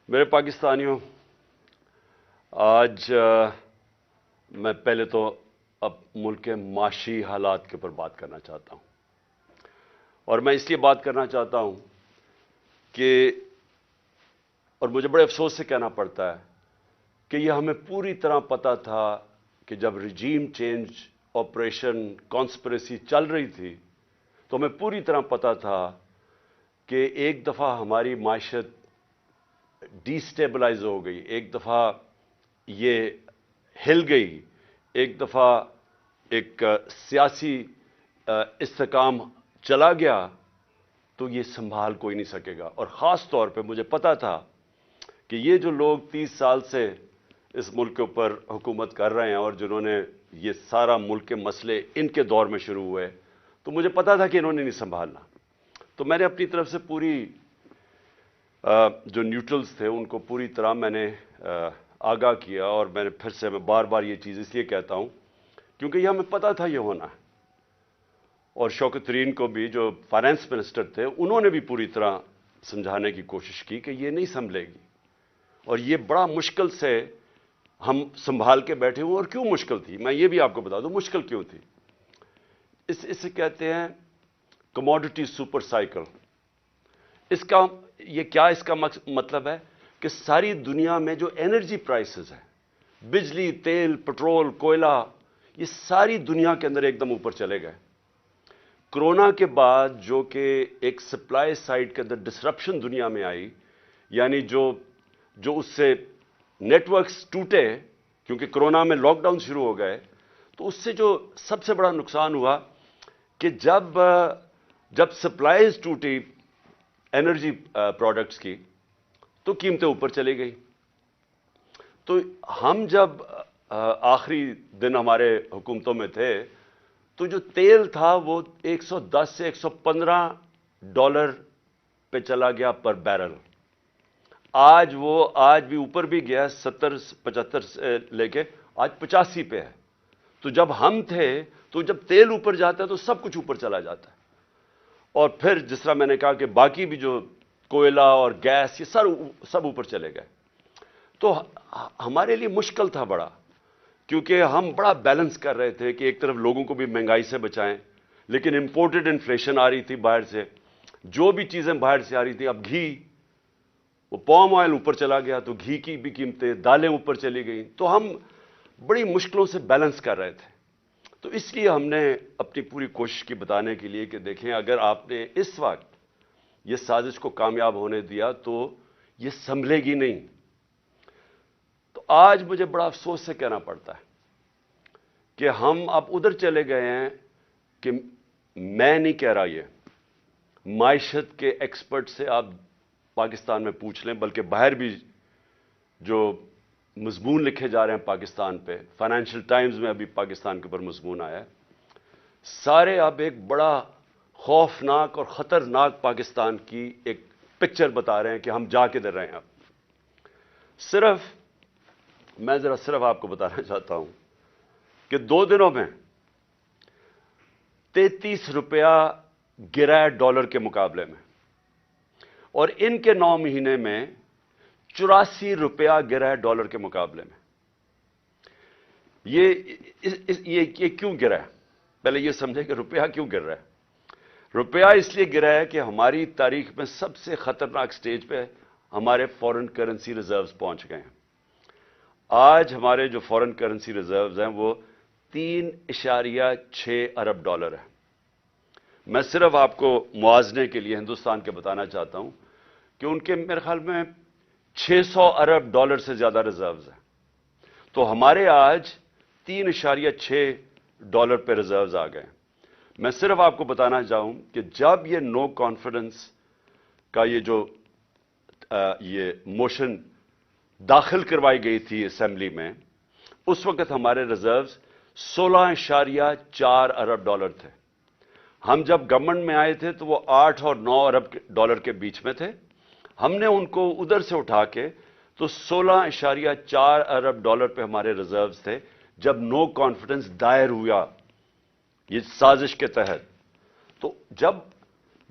میرے پاکستانیوں، آج میں پہلے تو اب ملک کے معاشی حالات کے اوپر بات کرنا چاہتا ہوں، اور میں اس لیے بات کرنا چاہتا ہوں کہ اور مجھے بڑے افسوس سے کہنا پڑتا ہے کہ یہ ہمیں پوری طرح پتا تھا کہ جب رجیم چینج آپریشن کانسپریسی چل رہی تھی تو ہمیں پوری طرح پتا تھا کہ ایک دفعہ ہماری معیشت ڈی سٹیبلائز ہو گئی، ایک دفعہ یہ ہل گئی، ایک دفعہ ایک سیاسی استحکام چلا گیا تو یہ سنبھال کوئی نہیں سکے گا۔ اور خاص طور پہ مجھے پتا تھا کہ یہ جو لوگ 30 سال سے اس ملک کے اوپر حکومت کر رہے ہیں اور جنہوں نے یہ سارا ملک کے مسئلے ان کے دور میں شروع ہوئے، تو مجھے پتا تھا کہ انہوں نے نہیں سنبھالنا۔ تو میں نے اپنی طرف سے پوری جو نیوٹرلز تھے ان کو پوری طرح میں نے آگاہ کیا، اور میں نے پھر سے میں بار بار یہ چیز اس لیے کہتا ہوں کیونکہ یہ ہمیں پتا تھا یہ ہونا ہے۔ اور شوکت ترین کو بھی، جو فائنانس منسٹر تھے، انہوں نے بھی پوری طرح سمجھانے کی کوشش کی کہ یہ نہیں سنبھلے گی، اور یہ بڑا مشکل سے ہم سنبھال کے بیٹھے ہوئے۔ اور کیوں مشکل تھی میں یہ بھی آپ کو بتا دوں، مشکل کیوں تھی۔ اسے کہتے ہیں کموڈٹی سپر سائیکل۔ اس کا مطلب ہے کہ ساری دنیا میں جو انرجی پرائسز ہیں، بجلی، تیل، پٹرول، کوئلہ، یہ ساری دنیا کے اندر ایک دم اوپر چلے گئے۔ کرونا کے بعد جو کہ ایک سپلائی سائڈ کے اندر ڈسرپشن دنیا میں آئی، یعنی جو اس سے نیٹ ورکس ٹوٹے کیونکہ کرونا میں لاک ڈاؤن شروع ہو گئے، تو اس سے جو سب سے بڑا نقصان ہوا کہ جب سپلائیز ٹوٹی انرجی پروڈکٹس کی تو قیمتیں اوپر چلی گئی۔ تو ہم جب آخری دن ہمارے حکومتوں میں تھے تو جو تیل تھا وہ 110 سے 115 ڈالر پہ چلا گیا پر بیرل۔ آج بھی اوپر بھی گیا، 70-75 سے لے کے آج 85 پہ ہے۔ تو جب ہم تھے تو جب تیل اوپر جاتا ہے تو سب کچھ اوپر چلا جاتا ہے، اور پھر جس طرح میں نے کہا کہ باقی بھی جو کوئلہ اور گیس، یہ سب اوپر چلے گئے۔ تو ہمارے لیے مشکل تھا بڑا، کیونکہ ہم بڑا بیلنس کر رہے تھے کہ ایک طرف لوگوں کو بھی مہنگائی سے بچائیں، لیکن امپورٹڈ انفلیشن آ رہی تھی باہر سے، جو بھی چیزیں باہر سے آ رہی تھی۔ اب گھی، وہ پام آئل اوپر چلا گیا تو گھی کی بھی قیمتیں، دالیں اوپر چلی گئیں، تو ہم بڑی مشکلوں سے بیلنس کر رہے تھے۔ تو اس لیے ہم نے اپنی پوری کوشش کی بتانے کے لیے کہ دیکھیں، اگر آپ نے اس وقت یہ سازش کو کامیاب ہونے دیا تو یہ سنبھلے گی نہیں۔ تو آج مجھے بڑا افسوس سے کہنا پڑتا ہے کہ ہم اب ادھر چلے گئے ہیں کہ میں نہیں کہہ رہا، یہ معیشت کے ایکسپرٹ سے آپ پاکستان میں پوچھ لیں، بلکہ باہر بھی جو مضمون لکھے جا رہے ہیں پاکستان پہ، فائنینشیل ٹائمز میں ابھی پاکستان کے اوپر مضمون آیا ہے، سارے اب ایک بڑا خوفناک اور خطرناک پاکستان کی ایک پکچر بتا رہے ہیں کہ ہم جا کدھر رہے ہیں۔ اب میں صرف آپ کو بتانا چاہتا ہوں کہ 2 دنوں میں 33 روپیہ گرا ہے ڈالر کے مقابلے میں، اور ان کے 9 مہینے میں 84 روپیہ گرا ہے ڈالر کے مقابلے میں۔ یہ کیوں گرا ہے؟ پہلے یہ سمجھے کہ روپیہ کیوں گر رہا ہے۔ روپیہ اس لیے گرا ہے کہ ہماری تاریخ میں سب سے خطرناک سٹیج پہ ہمارے فورن کرنسی ریزروز پہنچ گئے ہیں۔ آج ہمارے جو فورن کرنسی ریزروز ہیں وہ 3.6 ارب ڈالر ہے۔ میں صرف آپ کو موازنے کے لیے ہندوستان کے بتانا چاہتا ہوں کہ ان کے میرے خیال میں 600 ارب ڈالر سے زیادہ ریزروز ہیں، تو ہمارے آج 3.6 ڈالر پہ ریزروز آ گئے۔ میں صرف آپ کو بتانا چاہوں کہ جب یہ نو کانفیڈنس کا یہ موشن داخل کروائی گئی تھی اسمبلی میں، اس وقت ہمارے ریزروز 16.4 ارب ڈالر تھے۔ ہم جب گورنمنٹ میں آئے تھے تو وہ 8 اور 9 ارب ڈالر کے بیچ میں تھے۔ ہم نے ان کو ادھر سے اٹھا کے تو 16.4 ارب ڈالر پہ ہمارے ریزروز تھے جب نو کانفیڈنس دائر ہوا یہ سازش کے تحت۔ تو جب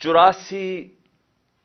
84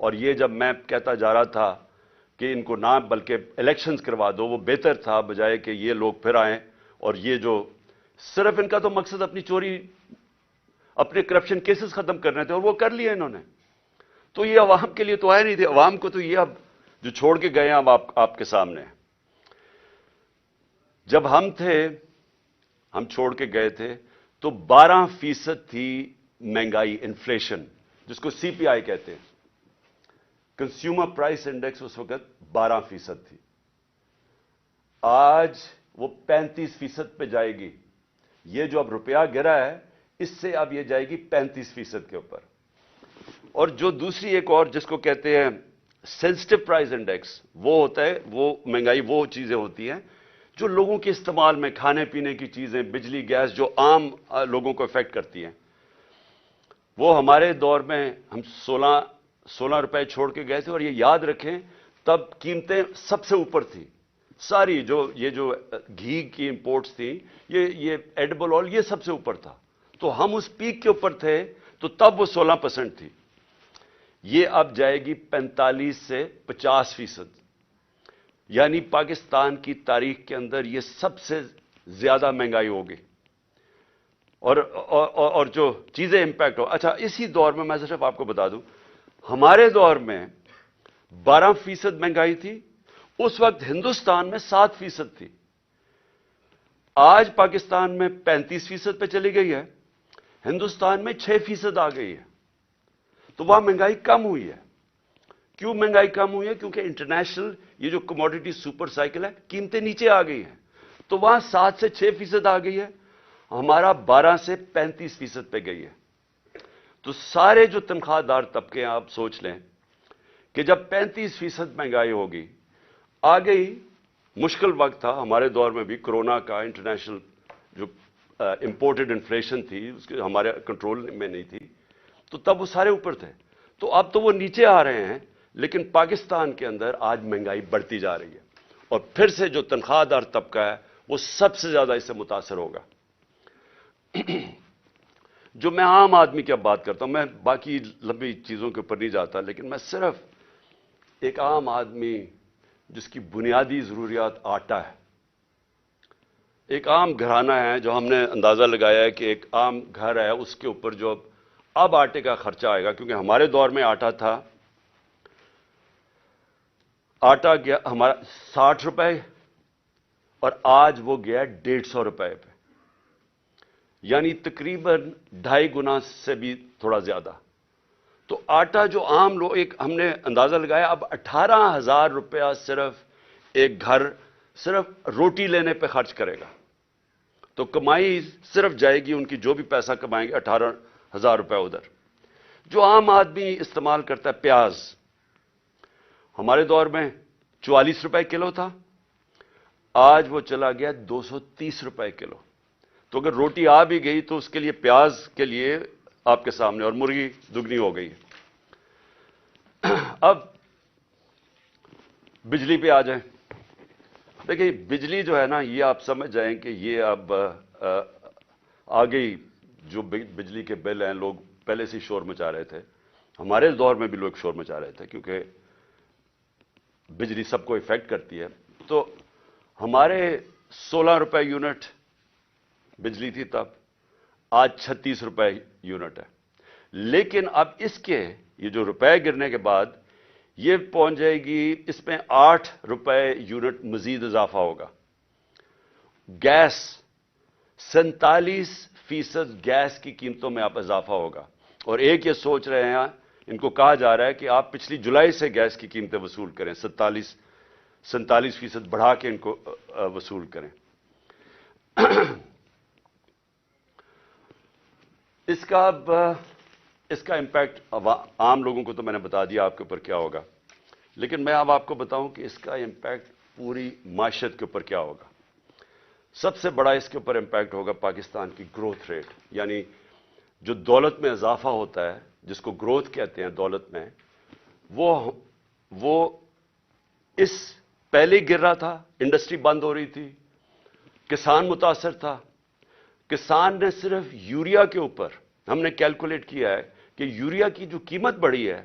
اور یہ جب میں کہتا جا رہا تھا کہ ان کو نہ بلکہ الیکشنز کروا دو، وہ بہتر تھا بجائے کہ یہ لوگ پھر آئیں اور یہ جو صرف ان کا تو مقصد اپنی چوری، اپنے کرپشن کیسز ختم کرنے تھے اور وہ کر لیے انہوں نے. تو یہ عوام کے لیے تو آئے نہیں تھے. عوام کو تو یہ اب جو چھوڑ کے گئے ہیں اب آپ کے سامنے. جب ہم تھے، ہم چھوڑ کے گئے تھے تو 12% تھی مہنگائی، انفلیشن، جس کو سی پی آئی کہتے ہیں. کنزیومر پرائس انڈیکس اس وقت 12% تھی. آج وہ 35% پہ جائے گی. یہ جو اب روپیہ گرا ہے اس سے اب یہ جائے گی 35% کے اوپر. اور جو دوسری ایک اور جس کو کہتے ہیں سینسٹیو پرائس انڈیکس، وہ ہوتا ہے، وہ مہنگائی وہ چیزیں ہوتی ہیں جو لوگوں کے استعمال میں، کھانے پینے کی چیزیں، بجلی، گیس، جو عام لوگوں کو افیکٹ کرتی ہیں. وہ ہمارے دور میں ہم 16 روپے چھوڑ کے گئے تھے. اور یہ یاد رکھیں تب قیمتیں سب سے اوپر تھیں ساری. یہ جو گھی کی امپورٹس تھیں، یہ ایڈیبل آئل، یہ سب سے اوپر تھا. تو ہم اس پیک کے اوپر تھے تو تب وہ 16% تھی. یہ اب جائے گی 45 سے 50%. یعنی پاکستان کی تاریخ کے اندر یہ سب سے زیادہ مہنگائی ہوگی. اور جو چیزیں امپیکٹ ہو. اچھا، اسی دور میں میں صرف آپ کو بتا دوں، ہمارے دور میں 12% مہنگائی تھی. اس وقت ہندوستان میں 7% تھی. آج پاکستان میں 35% پہ چلی گئی ہے، ہندوستان میں 6% آ گئی ہے. تو وہاں مہنگائی کم ہوئی ہے. کیوں مہنگائی کم ہوئی ہے؟ کیونکہ انٹرنیشنل یہ جو کموڈیٹی سپر سائیکل ہے، قیمتیں نیچے آ گئی ہیں. تو وہاں 7 سے 6% آ گئی ہے، ہمارا 12 سے 35% پہ گئی ہے. تو سارے جو تنخواہ دار طبقے ہیں، آپ سوچ لیں کہ جب 35% مہنگائی ہوگی، آ گئی. مشکل وقت تھا ہمارے دور میں بھی، کرونا کا، انٹرنیشنل جو امپورٹڈ انفلیشن تھی اس کے ہمارے کنٹرول میں نہیں تھی. تو تب وہ سارے اوپر تھے. تو اب تو وہ نیچے آ رہے ہیں، لیکن پاکستان کے اندر آج مہنگائی بڑھتی جا رہی ہے. اور پھر سے جو تنخواہ دار طبقہ ہے وہ سب سے زیادہ اس سے متاثر ہوگا. جو میں عام آدمی کی اب بات کرتا ہوں، میں باقی لمبی چیزوں کے اوپر نہیں جاتا، لیکن میں صرف ایک عام آدمی جس کی بنیادی ضروریات آٹا ہے. ایک عام گھرانہ ہے جو ہم نے اندازہ لگایا ہے کہ ایک عام گھر ہے، اس کے اوپر جو اب آٹے کا خرچہ آئے گا، کیونکہ ہمارے دور میں آٹا تھا، آٹا گیا ہمارا 60 روپے اور آج وہ گیا 150 روپے پہ. یعنی تقریباً 2.5 گنا سے بھی تھوڑا زیادہ. تو آٹا جو عام لوگ، ایک ہم نے اندازہ لگایا اب 18,000 روپیہ صرف ایک گھر صرف روٹی لینے پہ خرچ کرے گا. تو کمائی صرف جائے گی ان کی، جو بھی پیسہ کمائیں گے 18,000 روپے ادھر. جو عام آدمی استعمال کرتا ہے، پیاز ہمارے دور میں 44 روپے کلو تھا، آج وہ چلا گیا 230 روپے کلو. تو اگر روٹی آ بھی گئی تو اس کے لیے پیاز کے لیے آپ کے سامنے، اور مرغی دگنی ہو گئی. اب بجلی پہ آ جائیں. دیکھیں بجلی جو ہے نا، یہ آپ سمجھ جائیں کہ یہ اب آ گئی. جو بجلی کے بل ہیں، لوگ پہلے سے شور مچا رہے تھے، ہمارے دور میں بھی لوگ شور مچا رہے تھے کیونکہ بجلی سب کو افیکٹ کرتی ہے. تو ہمارے 16 روپے یونٹ بجلی تھی تب، آج 36 روپے یونٹ ہے. لیکن اب اس کے یہ جو روپے گرنے کے بعد یہ پہنچ جائے گی، اس میں 8 روپے یونٹ مزید اضافہ ہوگا. گیس 47% گیس کی قیمتوں میں اب اضافہ ہوگا. اور ایک یہ سوچ رہے ہیں، ان کو کہا جا رہا ہے کہ آپ پچھلی جولائی سے گیس کی قیمتیں وصول کریں، 47% بڑھا کے ان کو وصول کریں. اس کا امپیکٹ عام لوگوں کو تو میں نے بتا دیا آپ کے اوپر کیا ہوگا، لیکن میں اب آپ کو بتاؤں کہ اس کا امپیکٹ پوری معیشت کے اوپر کیا ہوگا. سب سے بڑا اس کے اوپر امپیکٹ ہوگا پاکستان کی گروتھ ریٹ. یعنی جو دولت میں اضافہ ہوتا ہے، جس کو گروتھ کہتے ہیں دولت میں، وہ اس پہلے گر رہا تھا. انڈسٹری بند ہو رہی تھی، کسان متاثر تھا. کسان نے صرف یوریا کے اوپر، ہم نے کیلکولیٹ کیا ہے کہ یوریا کی جو قیمت بڑھی ہے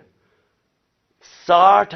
60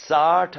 60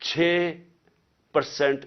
6%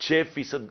6%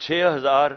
6000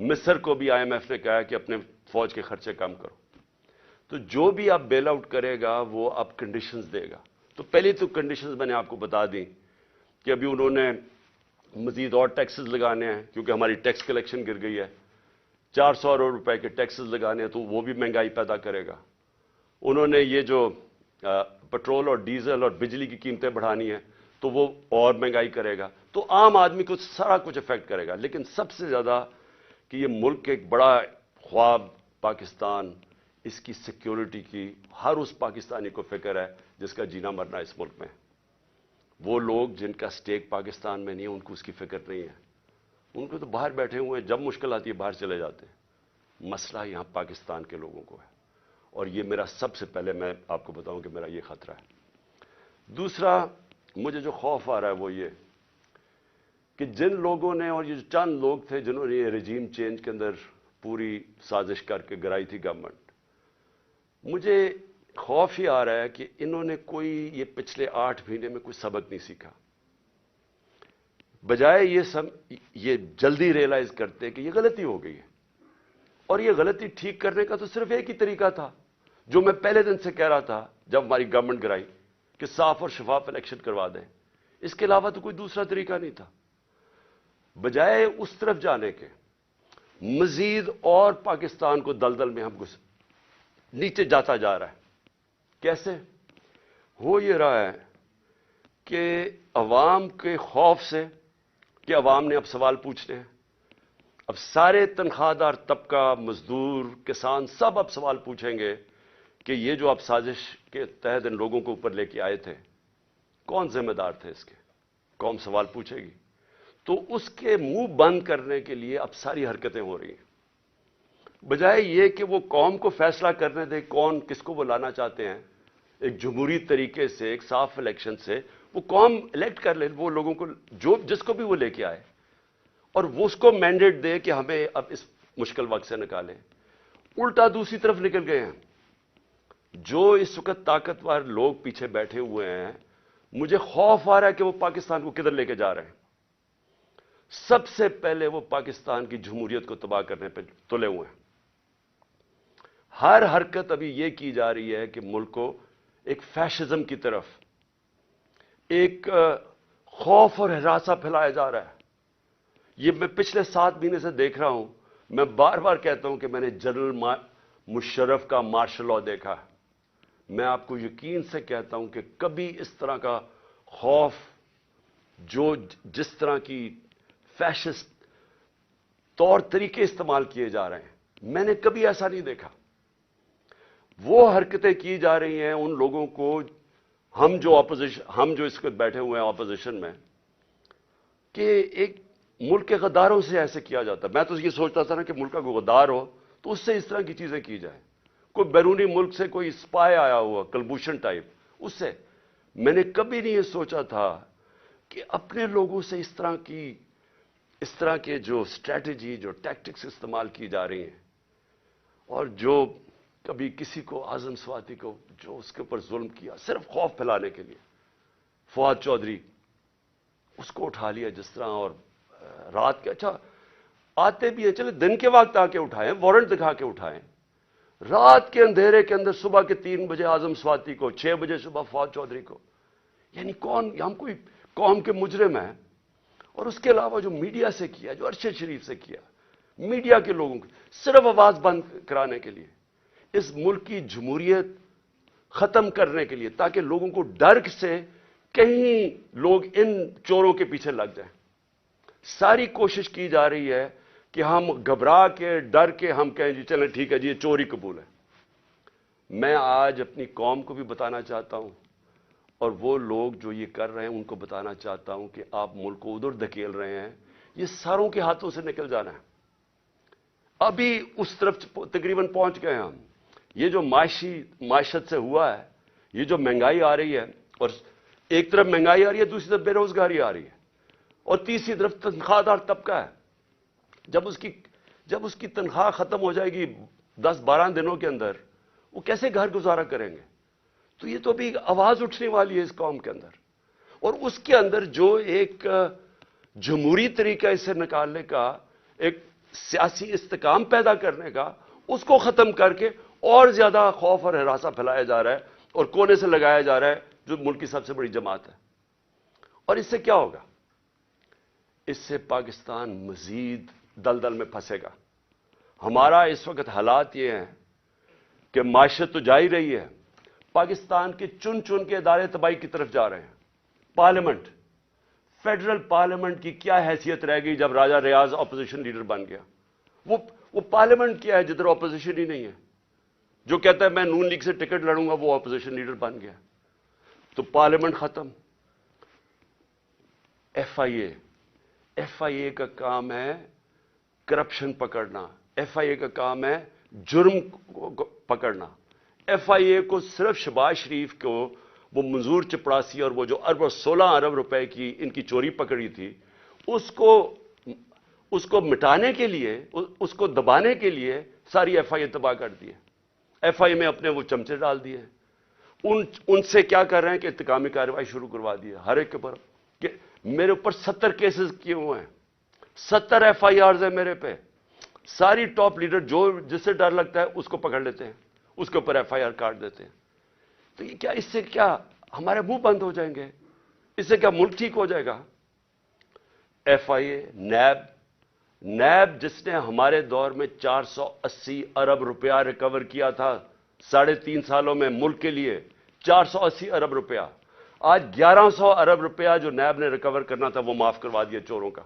مصر کو بھی IMF نے کہا کہ اپنے فوج کے خرچے کم کرو. تو جو بھی آپ بیل آؤٹ کرے گا وہ اب کنڈیشنز دے گا. تو پہلی تو کنڈیشنز میں نے آپ کو بتا دیں کہ ابھی انہوں نے مزید اور ٹیکسز لگانے ہیں کیونکہ ہماری ٹیکس کلیکشن گر گئی ہے. 400 ارب روپے کے ٹیکسز لگانے ہیں تو وہ بھی مہنگائی پیدا کرے گا. انہوں نے یہ جو پٹرول اور ڈیزل اور بجلی کی قیمتیں بڑھانی ہیں تو وہ اور مہنگائی کرے گا. تو عام آدمی کو سارا کچھ افیکٹ کرے گا. لیکن سب سے زیادہ کہ یہ ملک ایک بڑا خواب پاکستان، اس کی سیکیورٹی کی ہر اس پاکستانی کو فکر ہے جس کا جینا مرنا اس ملک میں. وہ لوگ جن کا سٹیک پاکستان میں نہیں ہے ان کو اس کی فکر نہیں ہے. ان کو تو باہر بیٹھے ہوئے ہیں، جب مشکل آتی ہے باہر چلے جاتے ہیں. مسئلہ یہاں پاکستان کے لوگوں کو ہے اور یہ میرا سب سے پہلے میں آپ کو بتاؤں کہ میرا یہ خطرہ ہے. دوسرا مجھے جو خوف آ رہا ہے وہ یہ کہ جن لوگوں نے، اور یہ چند لوگ تھے جنہوں نے یہ رجیم چینج کے اندر پوری سازش کر کے گرائی تھی گورنمنٹ، مجھے خوف ہی آ رہا ہے کہ انہوں نے کوئی یہ پچھلے 8 مہینے میں کوئی سبق نہیں سیکھا. بجائے یہ جلدی ریئلائز کرتے کہ یہ غلطی ہو گئی ہے اور یہ غلطی ٹھیک کرنے کا تو صرف ایک ہی طریقہ تھا جو میں پہلے دن سے کہہ رہا تھا جب ہماری گورنمنٹ گرائی کہ صاف اور شفاف الیکشن کروا دیں. اس کے علاوہ تو کوئی دوسرا طریقہ نہیں تھا. بجائے اس طرف جانے کے مزید اور پاکستان کو دلدل میں ہم نیچے جاتا جا رہا ہے. کیسے ہو یہ رہا ہے کہ عوام کے خوف سے کہ عوام نے اب سوال پوچھنے ہیں. اب سارے تنخواہ دار طبقہ، مزدور، کسان سب اب سوال پوچھیں گے کہ یہ جو آپ سازش کے تحت ان لوگوں کو اوپر لے کے آئے تھے کون ذمہ دار تھے اس کے؟ قوم سوال پوچھے گی. تو اس کے منہ بند کرنے کے لیے اب ساری حرکتیں ہو رہی ہیں. بجائے یہ کہ وہ قوم کو فیصلہ کرنے دے کون کس کو وہ لانا چاہتے ہیں، ایک جمہوری طریقے سے، ایک صاف الیکشن سے وہ قوم الیکٹ کر لے وہ لوگوں کو جس کو بھی وہ لے کے آئے اور وہ اس کو مینڈیٹ دے کہ ہمیں اب اس مشکل وقت سے نکالیں. الٹا دوسری طرف نکل گئے ہیں. جو اس وقت طاقتور لوگ پیچھے بیٹھے ہوئے ہیں، مجھے خوف آ رہا ہے کہ وہ پاکستان کو کدھر لے کے جا رہے ہیں. سب سے پہلے وہ پاکستان کی جمہوریت کو تباہ کرنے پہ تلے ہوئے ہیں. ہر حرکت ابھی یہ کی جا رہی ہے کہ ملک کو ایک فیشزم کی طرف، ایک خوف اور ہراساں پھیلایا جا رہا ہے. یہ میں پچھلے 7 مہینے سے دیکھ رہا ہوں. میں بار بار کہتا ہوں کہ میں نے جنرل مشرف کا مارشل لاء دیکھا. میں آپ کو یقین سے کہتا ہوں کہ کبھی اس طرح کا خوف، جس طرح کی فیشسٹ طور طریقے استعمال کیے جا رہے ہیں، میں نے کبھی ایسا نہیں دیکھا. وہ حرکتیں کی جا رہی ہیں ان لوگوں کو، ہم جو اس وقت بیٹھے ہوئے ہیں اپوزیشن میں، کہ ایک ملک کے غداروں سے ایسے کیا جاتا. میں تو یہ سوچتا تھا نا کہ ملک کا کوئی غدار ہو تو اس سے اس طرح کی چیزیں کی جائیں. کوئی بیرونی ملک سے کوئی اسپائے آیا ہوا کلبوشن ٹائپ، اس سے میں نے کبھی نہیں یہ سوچا تھا کہ اپنے لوگوں سے اس طرح کے جو اسٹریٹجی، جو ٹیکٹکس استعمال کی جا رہی ہیں، اور جو کبھی کسی کو اعظم سواتی کو جو اس کے اوپر ظلم کیا صرف خوف پھیلانے کے لیے. فواد چودھری اس کو اٹھا لیا جس طرح، اور رات کے اچھا آتے بھی ہیں، چلے دن کے وقت آ کے اٹھائیں، وارنٹ دکھا کے اٹھائیں. رات کے اندھیرے کے اندر صبح کے 3 بجے اعظم سواتی کو، 6 بجے صبح فواد چودھری کو. یعنی ہم کوئی قوم کے مجرم ہیں. اور اس کے علاوہ جو میڈیا سے کیا، جو ارشد شریف سے کیا، میڈیا کے لوگوں کو صرف آواز بند کرانے کے لیے، اس ملک کی جمہوریت ختم کرنے کے لیے، تاکہ لوگوں کو ڈر سے کہیں لوگ ان چوروں کے پیچھے لگ جائیں. ساری کوشش کی جا رہی ہے کہ ہم گھبرا کے، ڈر کے ہم کہیں جی چلیں ٹھیک ہے جی یہ چوری قبول ہے. میں آج اپنی قوم کو بھی بتانا چاہتا ہوں اور وہ لوگ جو یہ کر رہے ہیں ان کو بتانا چاہتا ہوں کہ آپ ملک کو ادھر دھکیل رہے ہیں، یہ ساروں کے ہاتھوں سے نکل جانا ہے. ابھی اس طرف تقریباً پہنچ گئے ہم. یہ جو معیشت سے ہوا ہے، یہ جو مہنگائی آ رہی ہے، اور ایک طرف مہنگائی آ رہی ہے، دوسری طرف بے روزگاری آ رہی ہے، اور تیسری طرف تنخواہ دار طبقہ ہے. جب اس کی تنخواہ ختم ہو جائے گی 10-12 دنوں کے اندر، وہ کیسے گھر گزارا کریں گے؟ تو یہ تو بھی آواز اٹھنے والی ہے اس قوم کے اندر. اور اس کے اندر جو ایک جمہوری طریقہ اسے نکالنے کا ایک سیاسی استحکام پیدا کرنے کا، اس کو ختم کر کے اور زیادہ خوف اور ہراسہ پھیلایا جا رہا ہے اور کونے سے لگایا جا رہا ہے جو ملک کی سب سے بڑی جماعت ہے. اور اس سے کیا ہوگا؟ اس سے پاکستان مزید دلدل میں پھنسے گا. ہمارا اس وقت حالات یہ ہیں کہ معیشت تو جا ہی رہی ہے، پاکستان کے چن چن کے ادارے تباہی کی طرف جا رہے ہیں. پارلیمنٹ، فیڈرل پارلیمنٹ کی کیا حیثیت رہ گئی جب راجہ ریاض اپوزیشن لیڈر بن گیا؟ وہ پارلیمنٹ کیا ہے جدھر اپوزیشن ہی نہیں ہے؟ جو کہتا ہے میں نون لیگ سے ٹکٹ لڑوں گا وہ اپوزیشن لیڈر بن گیا. تو پارلیمنٹ ختم. ایف آئی اے کا کام ہے کرپشن پکڑنا، ایف آئی اے کا کام ہے جرم کو پکڑنا. ایف آئی اے کو صرف شہباز شریف کو وہ منظور چپڑاسی اور وہ جو 16 ارب روپے کی ان کی چوری پکڑی تھی، اس کو مٹانے کے لیے، اس کو دبانے کے لیے ساری ایف آئی اے تباہ کر دی ہے. ایف آئی اے میں اپنے وہ چمچے ڈال دیے. ان سے کیا کر رہے ہیں کہ انتقامی کارروائی شروع کروا دی ہے ہر ایک کے اوپر. کہ میرے اوپر 70 کیسز کیے ہوئے ہیں، 70 ایف آئی آرز ہیں میرے پہ. ساری ٹاپ لیڈر جس سے ڈر لگتا ہے اس کو پکڑ لیتے ہیں، اس کے اوپر ایف آئی آر کاٹ دیتے ہیں. تو یہ کیا، اس سے کیا ہمارے منہ بند ہو جائیں گے؟ اس سے کیا ملک ٹھیک ہو جائے گا؟ ایف آئی اے، نیب جس نے ہمارے دور میں 480 ارب روپیہ ریکور کیا تھا 3.5 سالوں میں ملک کے لیے، 480 ارب روپیہ. آج 1100 ارب روپیہ جو نیب نے ریکور کرنا تھا وہ معاف کروا دیا چوروں کا،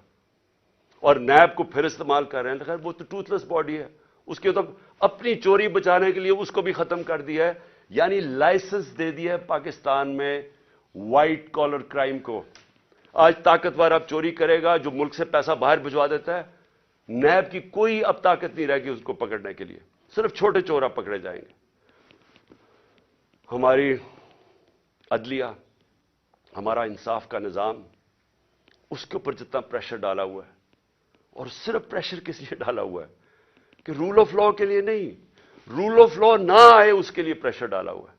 اور نیب کو پھر استعمال کر رہے ہیں. خیر وہ تو ٹوتھ لیس باڈی ہے، اس کے تو اپنی چوری بچانے کے لیے اس کو بھی ختم کر دیا ہے. یعنی لائسنس دے دیا ہے پاکستان میں وائٹ کالر کرائم کو. آج طاقتور اب چوری کرے گا جو ملک سے پیسہ باہر بھجوا دیتا ہے. نیب کی کوئی اب طاقت نہیں رہ گی اس کو پکڑنے کے لیے، صرف چھوٹے چور اب پکڑے جائیں گے. ہماری عدلیہ، ہمارا انصاف کا نظام، اس کے اوپر جتنا پریشر ڈالا ہوا ہے، اور صرف پریشر کس لیے ڈالا ہوا ہے کہ رول آف لا کے لیے نہیں، رول آف لا نہ آئے اس کے لیے پریشر ڈالا ہوا ہے.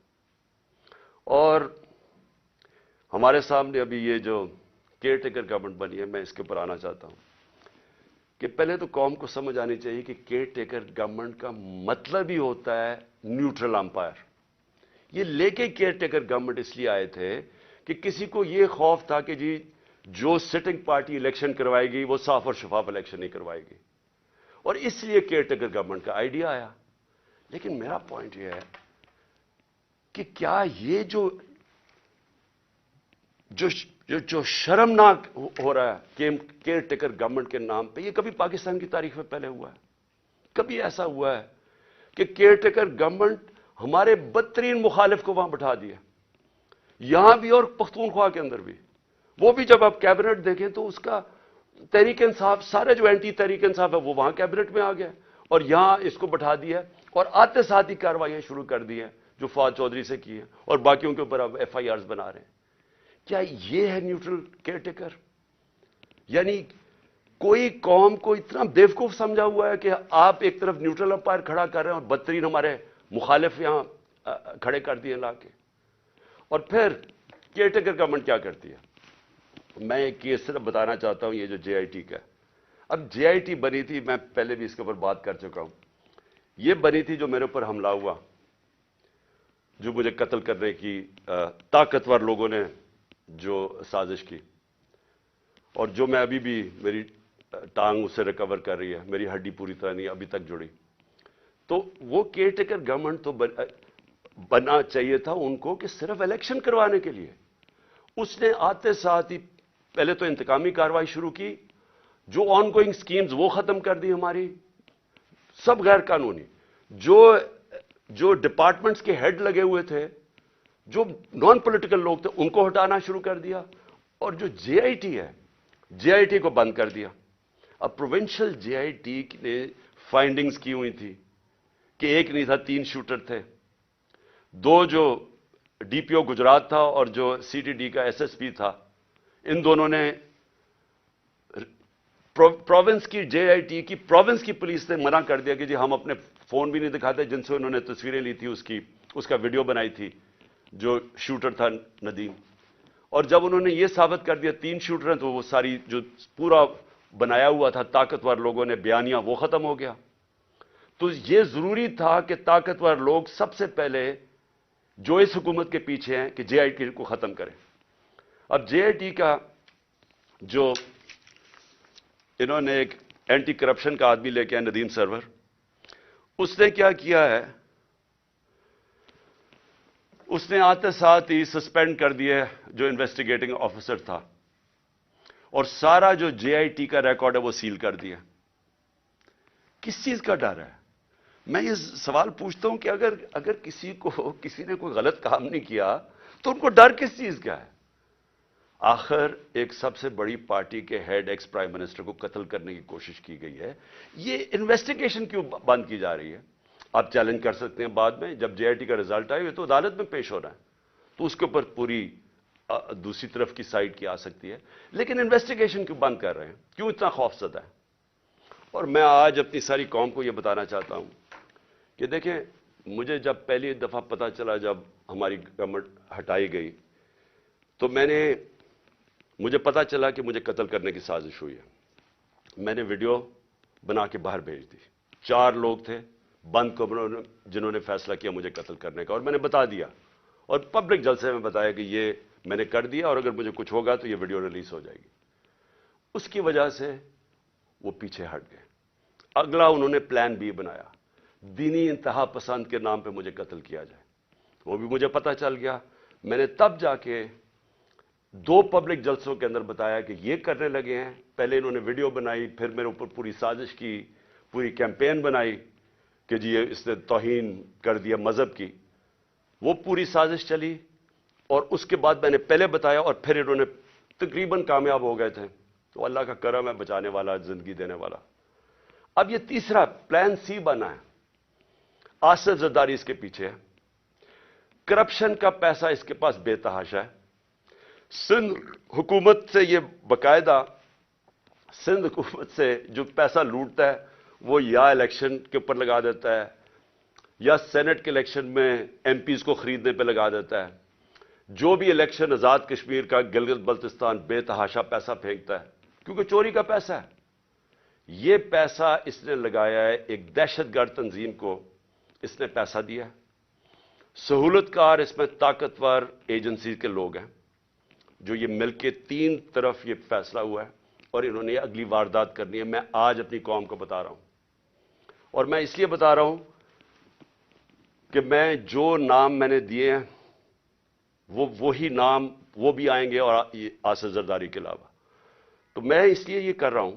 اور ہمارے سامنے ابھی یہ جو کیئر ٹیکر گورنمنٹ بنی ہے، میں اس کے اوپر آنا چاہتا ہوں کہ پہلے تو قوم کو سمجھ آنی چاہیے کہ کیئر ٹیکر گورنمنٹ کا مطلب ہی ہوتا ہے نیوٹرل امپائر. یہ لے کے کیئر ٹیکر گورنمنٹ اس لیے آئے تھے کہ کسی کو یہ خوف تھا کہ جی جو سٹنگ پارٹی الیکشن کروائے گی وہ صاف اور شفاف الیکشن نہیں کروائے گی، اور اس لیے کیئر ٹیکر گورنمنٹ کا آئیڈیا آیا. لیکن میرا پوائنٹ یہ ہے کہ کیا یہ جو شرمناک ہو رہا ہے کہ کیئر ٹیکر گورنمنٹ کے نام پہ، یہ کبھی پاکستان کی تاریخ میں پہلے ہوا ہے؟ کبھی ایسا ہوا ہے کہ کیئر ٹیکر گورنمنٹ ہمارے بدترین مخالف کو وہاں بٹھا دیا، یہاں بھی اور پختونخوا کے اندر بھی؟ وہ بھی جب آپ کیبنٹ دیکھیں تو اس کا تحریک انصاف، سارے جو اینٹی تحریک انصاف ہے وہ وہاں کیبنٹ میں آ گیا، اور یہاں اس کو بٹھا دیا اور آتے ساتھ ہی کارروائیاں شروع کر دی ہیں جو فواد چودھری سے کی ہیں، اور باقیوں کے اوپر اب ایف آئی آرز بنا رہے ہیں. کیا یہ ہے نیوٹرل کیئر ٹیکر؟ یعنی کوئی قوم کو اتنا بیوقوف سمجھا ہوا ہے کہ آپ ایک طرف نیوٹرل امپائر کھڑا کر رہے ہیں اور بدترین ہمارے مخالف یہاں کھڑے کر دیے لا کے. اور پھر کیئر ٹیکر گورنمنٹ کیا کرتی ہے؟ میں ایک کیس صرف بتانا چاہتا ہوں، یہ جو جے آئی ٹی کا. اب جے آئی ٹی بنی تھی، میں پہلے بھی اس کے اوپر بات کر چکا ہوں. یہ بنی تھی جو میرے اوپر حملہ ہوا، جو مجھے قتل کرنے کی طاقتور لوگوں نے جو سازش کی، اور جو میں ابھی بھی میری ٹانگ اسے ریکور کر رہی ہے، میری ہڈی پوری طرح نہیں ابھی تک جڑی. تو وہ کیئر ٹیکر گورنمنٹ تو بننا چاہیے تھا ان کو کہ صرف الیکشن کروانے کے لیے. اس نے آتے ساتھ ہی پہلے تو انتقامی کارروائی شروع کی، جو آن گوئنگ سکیمز وہ ختم کر دی ہماری، سب غیر قانونی. جو ڈپارٹمنٹس کے ہیڈ لگے ہوئے تھے، جو نان پولیٹیکل لوگ تھے، ان کو ہٹانا شروع کر دیا. اور جو جے آئی ٹی ہے، جے آئی ٹی کو بند کر دیا. اب پروونشل جے آئی ٹی نے فائنڈنگز کی ہوئی تھی کہ ایک نہیں تھا، 3 شوٹر تھے. 2 جو ڈی پی او گجرات تھا اور جو سی ٹی ڈی کا ایس ایس پی تھا، ان دونوں نے پروونس کی جے آئی ٹی کی پروونس کی پولیس نے منع کر دیا کہ جی ہم اپنے فون بھی نہیں دکھاتے جن سے انہوں نے تصویریں لی تھی، اس کا ویڈیو بنائی تھی، جو شوٹر تھا ندیم. اور جب انہوں نے یہ ثابت کر دیا 3 شوٹر ہیں، تو وہ ساری جو پورا بنایا ہوا تھا طاقتور لوگوں نے بیانیہ، وہ ختم ہو گیا. تو یہ ضروری تھا کہ طاقتور لوگ سب سے پہلے جو اس حکومت کے پیچھے ہیں کہ جے آئی ٹی کو ختم کریں. اب جے آئی ٹی کا جو انہوں نے ایک اینٹی کرپشن کا آدمی لے کے آئے ندیم سرور، اس نے کیا کیا ہے، اس نے آتے ساتھ ہی سسپینڈ کر دیے جو انویسٹیگیٹنگ آفیسر تھا، اور سارا جو جے آئی ٹی کا ریکارڈ ہے وہ سیل کر دیا. کس چیز کا ڈر ہے؟ میں یہ سوال پوچھتا ہوں کہ اگر کسی نے کوئی غلط کام نہیں کیا تو ان کو ڈر کس چیز کا ہے؟ آخر ایک سب سے بڑی پارٹی کے ہیڈ ایکس پرائم منسٹر کو قتل کرنے کی کوشش کی گئی ہے. یہ انویسٹیگیشن کیوں بند کی جا رہی ہے؟ آپ چیلنج کر سکتے ہیں بعد میں، جب جے آئی ٹی کا رزلٹ آئے تو عدالت میں پیش ہو رہا ہے، تو اس کے اوپر پوری دوسری طرف کی سائڈ کی آ سکتی ہے. لیکن انویسٹیگیشن کیوں بند کر رہے ہیں؟ کیوں اتنا خوف زدہ ہے؟ اور میں آج اپنی ساری قوم کو یہ بتانا چاہتا ہوں کہ دیکھیں، مجھے جب پہلی دفعہ پتہ چلا جب ہماری گورنمنٹ ہٹائی گئی، تو مجھے پتہ چلا کہ مجھے قتل کرنے کی سازش ہوئی ہے. میں نے ویڈیو بنا کے باہر بھیج دی. 4 لوگ تھے بند کمروں میں جنہوں نے فیصلہ کیا مجھے قتل کرنے کا، اور میں نے بتا دیا، اور پبلک جلسے میں بتایا کہ یہ میں نے کر دیا، اور اگر مجھے کچھ ہوگا تو یہ ویڈیو ریلیز ہو جائے گی. اس کی وجہ سے وہ پیچھے ہٹ گئے. اگلا انہوں نے پلان بی بنایا، دینی انتہا پسند کے نام پہ مجھے قتل کیا جائے. وہ بھی مجھے پتہ چل گیا. میں نے تب جا کے 2 پبلک جلسوں کے اندر بتایا کہ یہ کرنے لگے ہیں. پہلے انہوں نے ویڈیو بنائی، پھر میرے اوپر پوری سازش کی، پوری کیمپین بنائی کہ جی اس نے توہین کر دیا مذہب کی. وہ پوری سازش چلی، اور اس کے بعد میں نے پہلے بتایا، اور پھر انہوں نے تقریباً کامیاب ہو گئے تھے. تو اللہ کا کرم ہے، بچانے والا، زندگی دینے والا. اب یہ تیسرا پلان سی بنا ہے. آصف زرداری اس کے پیچھے ہے. کرپشن کا پیسہ اس کے پاس بے تحاشا ہے. سندھ حکومت سے یہ باقاعدہ، سندھ حکومت سے جو پیسہ لوٹتا ہے وہ یا الیکشن کے اوپر لگا دیتا ہے، یا سینٹ کے الیکشن میں ایم پیز کو خریدنے پہ لگا دیتا ہے. جو بھی الیکشن آزاد کشمیر کا، گلگت بلتستان، بے تحاشا پیسہ پھینکتا ہے، کیونکہ چوری کا پیسہ ہے. یہ پیسہ اس نے لگایا ہے ایک دہشت گرد تنظیم کو، اس نے پیسہ دیا. سہولت کار اس میں طاقتور ایجنسی کے لوگ ہیں جو یہ مل کے 3 طرف یہ فیصلہ ہوا ہے، اور انہوں نے اگلی واردات کرنی ہے. میں آج اپنی قوم کو بتا رہا ہوں، اور میں اس لیے بتا رہا ہوں کہ میں جو نام میں نے دیے ہیں وہی نام وہ بھی آئیں گے، اور آصف زرداری کے علاوہ. تو میں اس لیے یہ کر رہا ہوں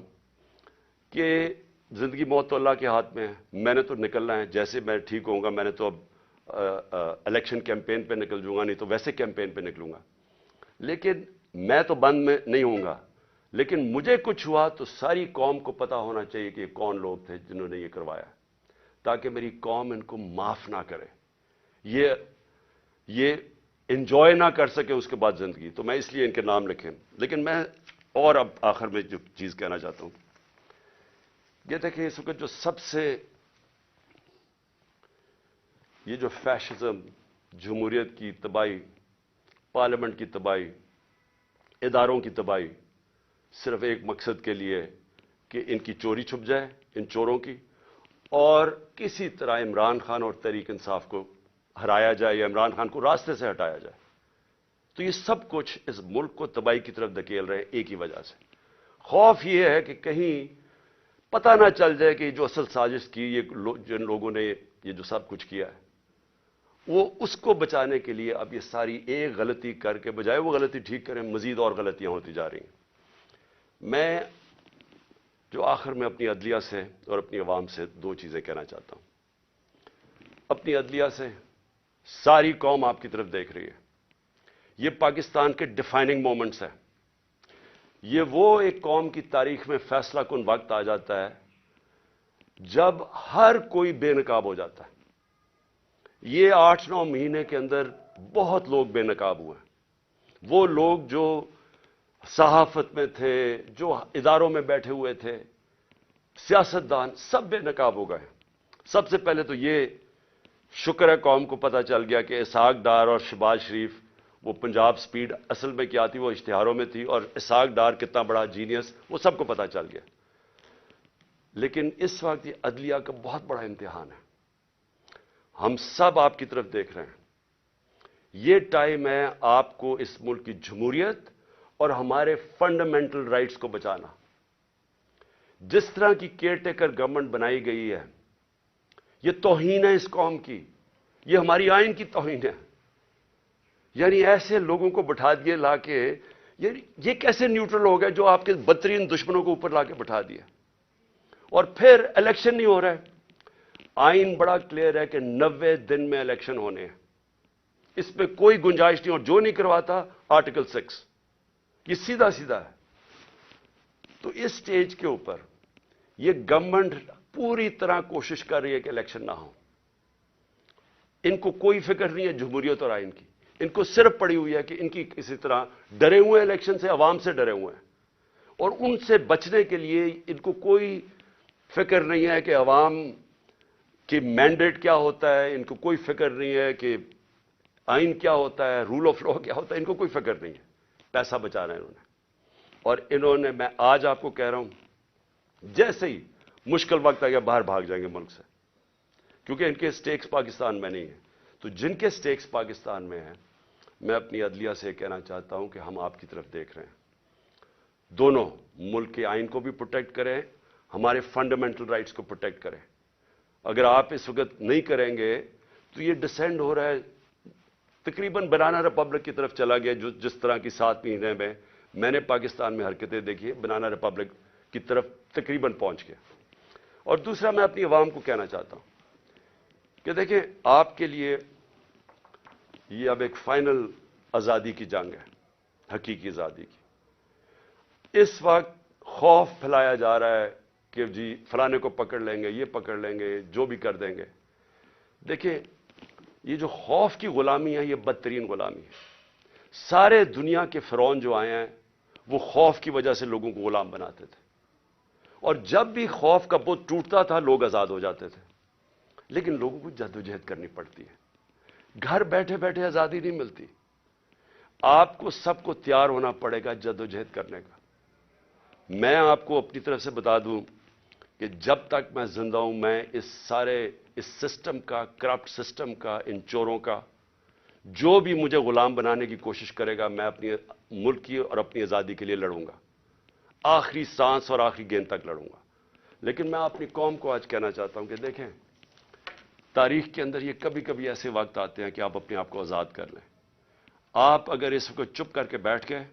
کہ زندگی موت تو اللہ کے ہاتھ میں ہے. میں نے تو نکلنا ہے، جیسے میں ٹھیک ہوں گا. میں نے تو اب الیکشن کیمپین پہ نکل جوں گا، نہیں تو ویسے کیمپین پہ نکلوں گا. لیکن میں تو بند میں نہیں ہوں گا. لیکن مجھے کچھ ہوا تو ساری قوم کو پتا ہونا چاہیے کہ یہ کون لوگ تھے جنہوں نے یہ کروایا، تاکہ میری قوم ان کو معاف نہ کرے، یہ انجوائے نہ کر سکے اس کے بعد زندگی. تو میں اس لیے ان کے نام لکھیں. لیکن میں اور اب آخر میں جو چیز کہنا چاہتا ہوں، یہ دیکھیں، اس وقت جو سب سے یہ جو فیشزم، جمہوریت کی تباہی، پارلیمنٹ کی تباہی، اداروں کی تباہی، صرف ایک مقصد کے لیے کہ ان کی چوری چھپ جائے، ان چوروں کی، اور کسی طرح عمران خان اور تحریک انصاف کو ہرایا جائے یا عمران خان کو راستے سے ہٹایا جائے. تو یہ سب کچھ اس ملک کو تباہی کی طرف دھکیل رہے ہیں ایک ہی وجہ سے. خوف یہ ہے کہ کہیں پتہ نہ چل جائے کہ جو اصل سازش کی، یہ جن لوگوں نے یہ جو سب کچھ کیا ہے، وہ اس کو بچانے کے لیے اب یہ ساری ایک غلطی کر کے بجائے وہ غلطی ٹھیک کریں، مزید اور غلطیاں ہوتی جا رہی ہیں. میں جو آخر میں اپنی عدلیہ سے اور اپنی عوام سے 2 چیزیں کہنا چاہتا ہوں. اپنی عدلیہ سے، ساری قوم آپ کی طرف دیکھ رہی ہے. یہ پاکستان کے ڈیفائننگ مومنٹس ہیں. یہ وہ ایک قوم کی تاریخ میں فیصلہ کن وقت آ جاتا ہے جب ہر کوئی بے نقاب ہو جاتا ہے. یہ 8-9 مہینے کے اندر بہت لوگ بے نقاب ہوئے ہیں. وہ لوگ جو صحافت میں تھے، جو اداروں میں بیٹھے ہوئے تھے، سیاستدان، سب بے نقاب ہو گئے. سب سے پہلے تو یہ شکر ہے قوم کو پتہ چل گیا کہ اسحاق ڈار اور شہباز شریف وہ پنجاب سپیڈ اصل میں کیا تھی وہ اشتہاروں میں تھی، اور اسحاق ڈار کتنا بڑا جینیس وہ سب کو پتا چل گیا. لیکن اس وقت یہ عدلیہ کا بہت بڑا امتحان ہے. ہم سب آپ کی طرف دیکھ رہے ہیں. یہ ٹائم ہے آپ کو اس ملک کی جمہوریت اور ہمارے فنڈامنٹل رائٹس کو بچانا. جس طرح کی کیئر ٹیکر گورنمنٹ بنائی گئی ہے یہ توہین ہے اس قوم کی، یہ ہماری آئین کی توہین ہے. یعنی ایسے لوگوں کو بٹھا دیے لا کے، یہ کیسے نیوٹرل ہو گئے جو آپ کے بدترین دشمنوں کو اوپر لا کے بٹھا دیا، اور پھر الیکشن نہیں ہو رہا ہے. آئین بڑا کلیئر ہے کہ 90 دن میں الیکشن ہونے ہیں، اس میں کوئی گنجائش نہیں، اور جو نہیں کرواتا آرٹیکل 6، یہ سیدھا سیدھا ہے. تو اس سٹیج کے اوپر یہ گورنمنٹ پوری طرح کوشش کر رہی ہے کہ الیکشن نہ ہو. ان کو کوئی فکر نہیں ہے جمہوریت اور آئین کی، ان کو صرف پڑی ہوئی ہے کہ ان کی کسی طرح ڈرے ہوئے ہیں الیکشن سے، عوام سے ڈرے ہوئے ہیں، اور ان سے بچنے کے لیے ان کو کوئی فکر نہیں ہے کہ عوام کی مینڈیٹ کیا ہوتا ہے، ان کو کوئی فکر نہیں ہے کہ آئین کیا ہوتا ہے، رول آف لا کیا ہوتا ہے، ان کو کوئی فکر نہیں ہے. پیسہ بچانا ہے انہوں نے. اور انہوں نے، میں آج آپ کو کہہ رہا ہوں، جیسے ہی مشکل وقت آ گیا باہر بھاگ جائیں گے ملک سے، کیونکہ ان کے سٹیکس پاکستان میں نہیں ہیں. تو جن کے سٹیکس پاکستان میں ہیں، میں اپنی عدلیہ سے کہنا چاہتا ہوں کہ ہم آپ کی طرف دیکھ رہے ہیں. دونوں ملک کے آئین کو بھی پروٹیکٹ کریں، ہمارے فنڈامنٹل رائٹس کو پروٹیکٹ کریں. اگر آپ اس وقت نہیں کریں گے تو یہ ڈسینڈ ہو رہا ہے، تقریباً بنانا ریپبلک کی طرف چلا گیا. جس طرح کی 7 مہینے میں نے پاکستان میں حرکتیں دیکھی، بنانا ریپبلک کی طرف تقریباً پہنچ گیا. اور دوسرا میں اپنی عوام کو کہنا چاہتا ہوں کہ دیکھیں، آپ کے لیے یہ اب ایک فائنل آزادی کی جنگ ہے، حقیقی آزادی کی. اس وقت خوف پھیلایا جا رہا ہے کہ جی فلانے کو پکڑ لیں گے، یہ پکڑ لیں گے، جو بھی کر دیں گے. دیکھیں، یہ جو خوف کی غلامی ہے یہ بدترین غلامی ہے. سارے دنیا کے فرعون جو آئے ہیں وہ خوف کی وجہ سے لوگوں کو غلام بناتے تھے، اور جب بھی خوف کا بت ٹوٹتا تھا لوگ آزاد ہو جاتے تھے. لیکن لوگوں کو جدوجہد کرنی پڑتی ہے، گھر بیٹھے بیٹھے آزادی نہیں ملتی. آپ کو سب کو تیار ہونا پڑے گا جدوجہد کرنے کا. میں آپ کو اپنی طرف سے بتا دوں کہ جب تک میں زندہ ہوں، میں اس سسٹم کا، کرپٹ سسٹم کا، ان چوروں کا، جو بھی مجھے غلام بنانے کی کوشش کرے گا، میں اپنی ملک کی اور اپنی آزادی کے لیے لڑوں گا، آخری سانس اور آخری گیند تک لڑوں گا. لیکن میں اپنی قوم کو آج کہنا چاہتا ہوں کہ دیکھیں، تاریخ کے اندر یہ کبھی کبھی ایسے وقت آتے ہیں کہ آپ اپنے آپ کو آزاد کر لیں. آپ اگر اس کو چپ کر کے بیٹھ گئے،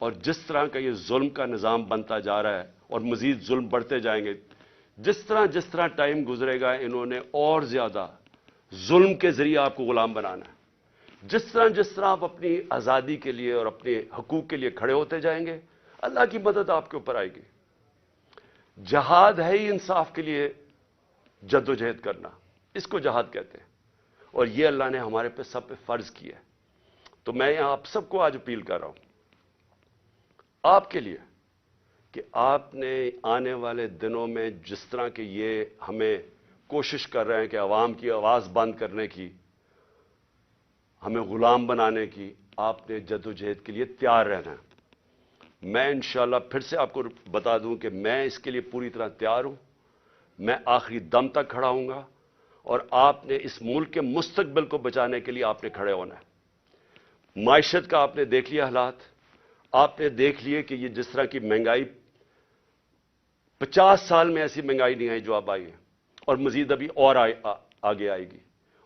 اور جس طرح کا یہ ظلم کا نظام بنتا جا رہا ہے اور مزید ظلم بڑھتے جائیں گے، جس طرح ٹائم گزرے گا انہوں نے اور زیادہ ظلم کے ذریعے آپ کو غلام بنانا ہے. جس طرح آپ اپنی آزادی کے لیے اور اپنے حقوق کے لیے کھڑے ہوتے جائیں گے، اللہ کی مدد آپ کے اوپر آئے گی. جہاد ہے ہی انصاف کے لیے جدوجہد کرنا، اس کو جہاد کہتے ہیں، اور یہ اللہ نے ہمارے پہ سب پہ فرض کیا ہے. تو میں آپ سب کو آج اپیل کر رہا ہوں آپ کے لیے کہ آپ نے آنے والے دنوں میں جس طرح کہ یہ ہمیں کوشش کر رہے ہیں کہ عوام کی آواز بند کرنے کی، ہمیں غلام بنانے کی، آپ نے جدوجہد کے لیے تیار رہنا ہے. میں انشاءاللہ پھر سے آپ کو بتا دوں کہ میں اس کے لیے پوری طرح تیار ہوں. میں آخری دم تک کھڑا ہوں گا، اور آپ نے اس ملک کے مستقبل کو بچانے کے لیے آپ نے کھڑے ہونا ہے. معیشت کا آپ نے دیکھ لیا حالات، آپ نے دیکھ لیے کہ یہ جس طرح کی مہنگائی 50 سال میں ایسی مہنگائی نہیں آئی جو اب آئی ہے، اور مزید ابھی اور آگے آئے گی.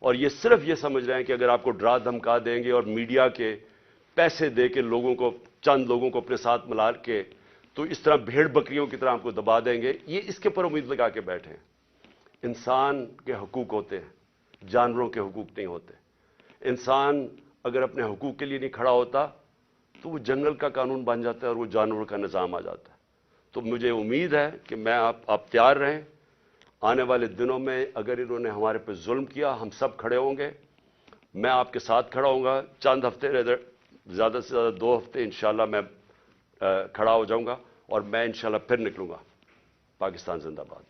اور یہ صرف یہ سمجھ رہے ہیں کہ اگر آپ کو ڈرا دھمکا دیں گے اور میڈیا کے پیسے دے کے چند لوگوں کو اپنے ساتھ ملا کے تو اس طرح بھیڑ بکریوں کی طرح آپ کو دبا دیں گے، یہ اس کے پر امید لگا کے بیٹھے ہیں. انسان کے حقوق ہوتے ہیں، جانوروں کے حقوق نہیں ہوتے. انسان اگر اپنے حقوق کے لیے نہیں کھڑا ہوتا تو وہ جنگل کا قانون بن جاتا ہے اور وہ جانوروں کا نظام آ جاتا ہے. تو مجھے امید ہے کہ میں آپ تیار رہیں. آنے والے دنوں میں اگر انہوں نے ہمارے پہ ظلم کیا، ہم سب کھڑے ہوں گے. میں آپ کے ساتھ کھڑا ہوں گا. چند ہفتے، زیادہ سے زیادہ 2 ہفتے انشاءاللہ میں کھڑا ہو جاؤں گا، اور میں انشاءاللہ پھر نکلوں گا. پاکستان زندہ باد.